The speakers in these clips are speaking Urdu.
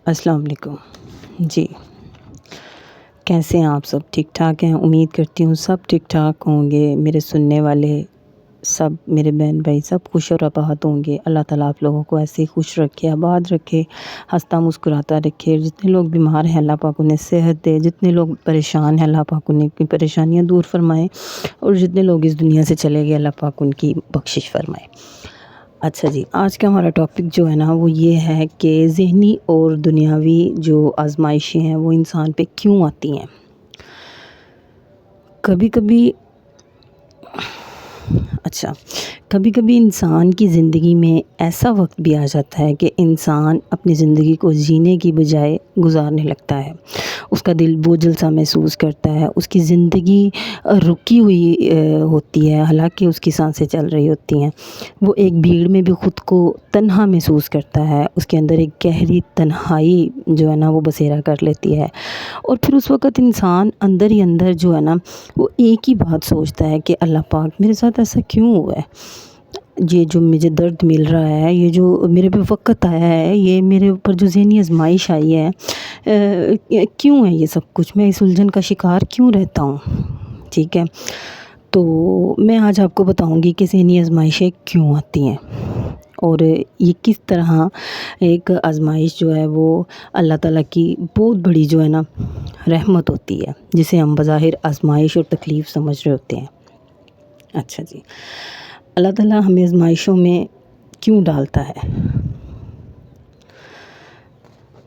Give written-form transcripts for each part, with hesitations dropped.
السلام علیکم جی، کیسے ہیں آپ؟ سب ٹھیک ٹھاک ہیں؟ امید کرتی ہوں سب ٹھیک ٹھاک ہوں گے۔ میرے سننے والے سب میرے بہن بھائی سب خوش اور آباد ہوں گے۔ اللہ تعالیٰ آپ لوگوں کو ایسے ہی خوش رکھے، آباد رکھے، ہنستا مسکراتا رکھے۔ جتنے لوگ بیمار ہیں اللہ پاک انہیں صحت دے، جتنے لوگ پریشان ہیں اللہ پاک انہیں کی پریشانیاں دور فرمائے، اور جتنے لوگ اس دنیا سے چلے گئے اللہ پاک ان کی بخشش فرمائے۔ اچھا جی، آج کا ہمارا ٹاپک جو ہے نا وہ یہ ہے کہ ذہنی اور دنیاوی جو آزمائشیں ہیں وہ انسان پہ کیوں آتی ہیں۔ کبھی کبھی انسان کی زندگی میں ایسا وقت بھی آ جاتا ہے کہ انسان اپنی زندگی کو جینے کی بجائے گزارنے لگتا ہے۔ اس کا دل بوجھل سا محسوس کرتا ہے، اس کی زندگی رکی ہوئی ہوتی ہے، حالانکہ اس کی سانسیں چل رہی ہوتی ہیں۔ وہ ایک بھیڑ میں بھی خود کو تنہا محسوس کرتا ہے، اس کے اندر ایک گہری تنہائی جو ہے نا وہ بسیرا کر لیتی ہے، اور پھر اس وقت انسان اندر ہی اندر جو ہے نا وہ ایک ہی بات سوچتا ہے کہ اللہ پاک میرے ساتھ ایسا کیوں ہوا ہے، یہ جو مجھے درد مل رہا ہے، یہ جو میرے پہ وقت آیا ہے، یہ میرے اوپر جو ذہنی آزمائش آئی ہے، کیوں ہے یہ سب کچھ، میں اس الجھن کا شکار کیوں رہتا ہوں۔ ٹھیک ہے، تو میں آج آپ کو بتاؤں گی کہ ذہنی آزمائشیں کیوں آتی ہیں، اور یہ کس طرح ایک آزمائش جو ہے وہ اللہ تعالیٰ کی بہت بڑی جو ہے نا رحمت ہوتی ہے، جسے ہم بظاہر آزمائش اور تکلیف سمجھ رہے ہوتے ہیں۔ اچھا جی، اللہ تعالیٰ ہمیں آزمائشوں میں کیوں ڈالتا ہے؟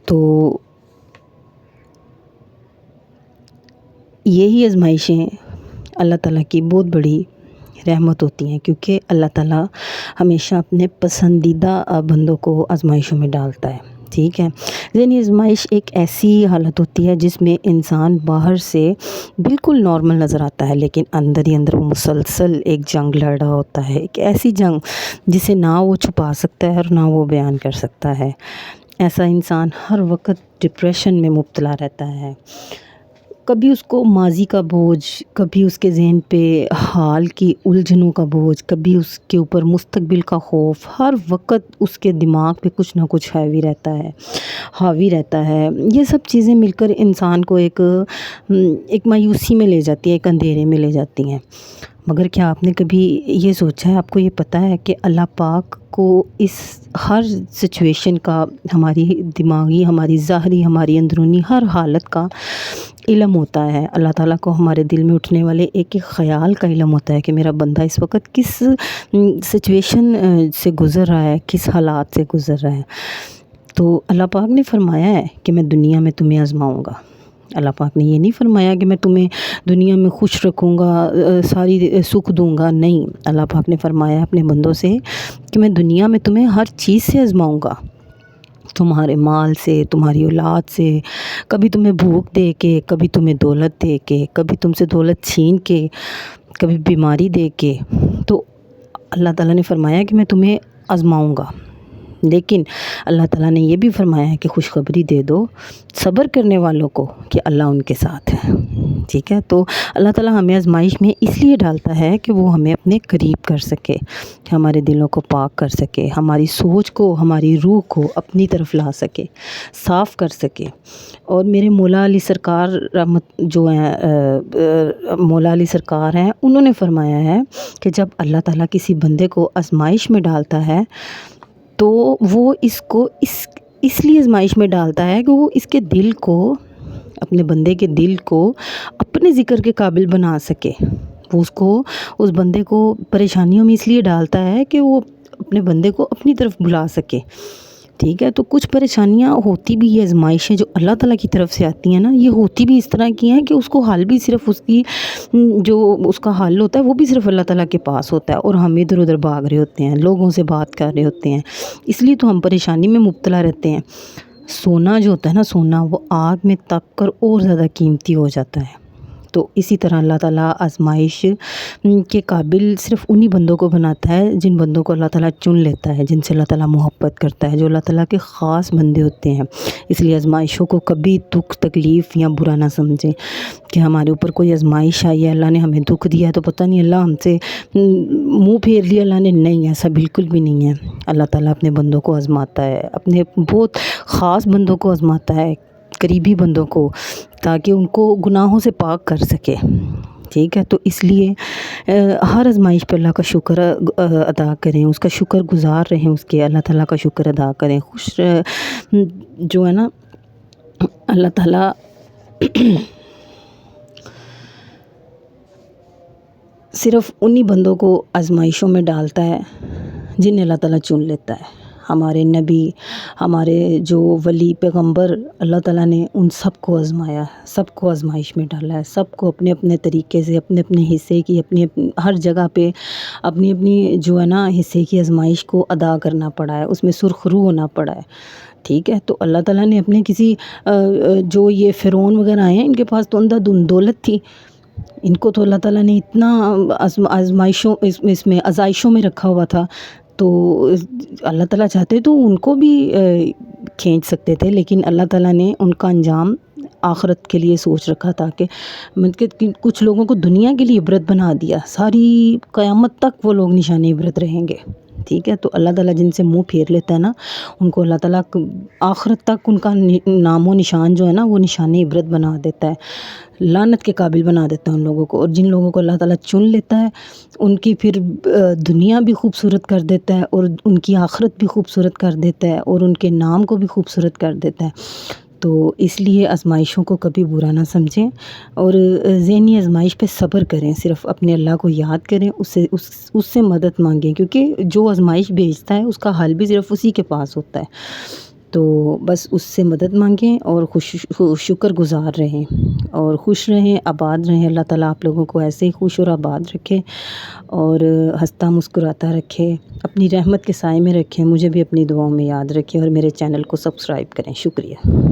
تو یہی آزمائشیں اللہ تعالیٰ کی بہت بڑی رحمت ہوتی ہیں، کیونکہ اللہ تعالیٰ ہمیشہ اپنے پسندیدہ بندوں کو آزمائشوں میں ڈالتا ہے۔ ٹھیک ہے، ذہنی آزمائش ایک ایسی حالت ہوتی ہے جس میں انسان باہر سے بالکل نارمل نظر آتا ہے، لیکن اندر ہی اندر وہ مسلسل ایک جنگ لڑ رہا ہوتا ہے، ایک ایسی جنگ جسے نہ وہ چھپا سکتا ہے اور نہ وہ بیان کر سکتا ہے۔ ایسا انسان ہر وقت ڈپریشن میں مبتلا رہتا ہے، کبھی اس کو ماضی کا بوجھ، کبھی اس کے ذہن پہ حال کی الجھنوں کا بوجھ، کبھی اس کے اوپر مستقبل کا خوف، ہر وقت اس کے دماغ پہ کچھ نہ کچھ حاوی رہتا ہے۔ یہ سب چیزیں مل کر انسان کو ایک مایوسی میں لے جاتی ہے، ایک اندھیرے میں لے جاتی ہیں۔ مگر کیا آپ نے کبھی یہ سوچا ہے، آپ کو یہ پتہ ہے کہ اللہ پاک کو اس ہر سچویشن کا، ہماری دماغی، ہماری ظاہری، ہماری اندرونی ہر حالت کا علم ہوتا ہے۔ اللہ تعالیٰ کو ہمارے دل میں اٹھنے والے ایک ایک خیال کا علم ہوتا ہے کہ میرا بندہ اس وقت کس سچویشن سے گزر رہا ہے، کس حالات سے گزر رہا ہے۔ تو اللہ پاک نے فرمایا ہے کہ میں دنیا میں تمہیں آزماؤں گا۔ اللہ پاک نے یہ نہیں فرمایا کہ میں تمہیں دنیا میں خوش رکھوں گا، ساری سکھ دوں گا، نہیں۔ اللہ پاک نے فرمایا اپنے بندوں سے کہ میں دنیا میں تمہیں ہر چیز سے آزماؤں گا، تمہارے مال سے، تمہاری اولاد سے، کبھی تمہیں بھوک دے کے، کبھی تمہیں دولت دے کے، کبھی تم سے دولت چھین کے، کبھی بیماری دے کے۔ تو اللہ تعالیٰ نے فرمایا کہ میں تمہیں آزماؤں گا، لیکن اللہ تعالیٰ نے یہ بھی فرمایا ہے کہ خوشخبری دے دو صبر کرنے والوں کو کہ اللہ ان کے ساتھ ہے۔ ٹھیک ہے، تو اللہ تعالیٰ ہمیں آزمائش میں اس لیے ڈالتا ہے کہ وہ ہمیں اپنے قریب کر سکے، کہ ہمارے دلوں کو پاک کر سکے، ہماری سوچ کو، ہماری روح کو اپنی طرف لا سکے، صاف کر سکے۔ اور میرے مولا علی سرکار مولا علی سرکار ہیں، انہوں نے فرمایا ہے کہ جب اللہ تعالیٰ کسی بندے کو آزمائش میں ڈالتا ہے تو وہ اس کو اس لیے آزمائش میں ڈالتا ہے کہ وہ اس کے دل کو، اپنے بندے کے دل کو اپنے ذکر کے قابل بنا سکے۔ وہ اس بندے کو پریشانیوں میں اس لیے ڈالتا ہے کہ وہ اپنے بندے کو اپنی طرف بلا سکے۔ ٹھیک ہے، تو کچھ پریشانیاں ہوتی بھی، یہ آزمائشیں جو اللہ تعالیٰ کی طرف سے آتی ہیں نا، یہ ہوتی بھی اس طرح کی ہیں کہ اس کو حل بھی صرف اس کا حل ہوتا ہے وہ بھی صرف اللہ تعالیٰ کے پاس ہوتا ہے، اور ہم ادھر ادھر بھاگ رہے ہوتے ہیں، لوگوں سے بات کر رہے ہوتے ہیں، اس لیے تو ہم پریشانی میں مبتلا رہتے ہیں۔ سونا جو ہوتا ہے نا، سونا وہ آگ میں تپ کر اور زیادہ قیمتی ہو جاتا ہے، تو اسی طرح اللہ تعالیٰ آزمائش کے قابل صرف انہی بندوں کو بناتا ہے جن بندوں کو اللہ تعالیٰ چن لیتا ہے، جن سے اللہ تعالیٰ محبت کرتا ہے، جو اللہ تعالیٰ کے خاص بندے ہوتے ہیں۔ اس لیے آزمائشوں کو کبھی دکھ، تکلیف یا برا نہ سمجھیں کہ ہمارے اوپر کوئی آزمائش آئی ہے، اللہ نے ہمیں دکھ دیا تو پتہ نہیں اللہ ہم سے منہ پھیر لیا اللہ نے۔ نہیں، ایسا بالکل بھی نہیں ہے۔ اللہ تعالیٰ اپنے بندوں کو آزماتا ہے، اپنے بہت خاص بندوں کو آزماتا ہے، قریبی بندوں کو، تاکہ ان کو گناہوں سے پاک کر سکے، ٹھیک ہے۔ تو اس لیے ہر آزمائش پہ اللہ کا شکر ادا کریں، اس کا شکر گزار رہیں، اس کے اللہ تعالیٰ کا شکر ادا کریں۔ جو ہے نا اللہ تعالیٰ صرف انہی بندوں کو آزمائشوں میں ڈالتا ہے جنہیں اللہ تعالیٰ چن لیتا ہے۔ ہمارے نبی، ہمارے جو ولی پیغمبر، اللہ تعالیٰ نے ان سب کو آزمایا، سب کو آزمائش میں ڈالا ہے، سب کو اپنے اپنے طریقے سے، اپنے اپنے حصے کی، ہر جگہ پہ اپنی اپنی جو ہے نا حصے کی آزمائش کو ادا کرنا پڑا ہے، اس میں سرخ رو ہونا پڑا ہے، ٹھیک ہے۔ تو اللہ تعالیٰ نے اپنے کسی جو یہ فرعون وغیرہ آئے ہیں، ان کے پاس تو اندھا دھند دولت تھی، ان کو تو اللہ تعالیٰ نے اتنا آزمائشوں اس میں آزائشوں میں رکھا ہوا تھا، تو اللہ تعالیٰ چاہتے تو ان کو بھی کھینچ سکتے تھے، لیکن اللہ تعالیٰ نے ان کا انجام آخرت کے لیے سوچ رکھا تھا کہ کچھ لوگوں کو دنیا کے لیے عبرت بنا دیا، ساری قیامت تک وہ لوگ نشان عبرت رہیں گے، ٹھیک ہے۔ تو اللہ تعالیٰ جن سے منہ پھیر لیتا ہے نا، ان کو اللہ تعالیٰ آخرت تک ان کا نام و نشان جو ہے نا وہ نشان عبرت بنا دیتا ہے، لعنت کے قابل بنا دیتا ہے ان لوگوں کو۔ اور جن لوگوں کو اللہ تعالیٰ چن لیتا ہے ان کی پھر دنیا بھی خوبصورت کر دیتا ہے، اور ان کی آخرت بھی خوبصورت کر دیتا ہے، اور ان کے نام کو بھی خوبصورت کر دیتا ہے۔ تو اس لیے آزمائشوں کو کبھی برا نہ سمجھیں، اور ذہنی آزمائش پہ صبر کریں، صرف اپنے اللہ کو یاد کریں، اس سے مدد مانگیں، کیونکہ جو آزمائش بھیجتا ہے اس کا حل بھی صرف اسی کے پاس ہوتا ہے۔ تو بس اس سے مدد مانگیں اور شکر گزار رہیں اور خوش رہیں، آباد رہیں۔ اللہ تعالیٰ آپ لوگوں کو ایسے ہی خوش اور آباد رکھے اور ہنستا مسکراتا رکھے، اپنی رحمت کے سائے میں رکھیں۔ مجھے بھی اپنی دعاؤں میں یاد رکھیں اور میرے چینل کو سبسکرائب کریں۔ شکریہ۔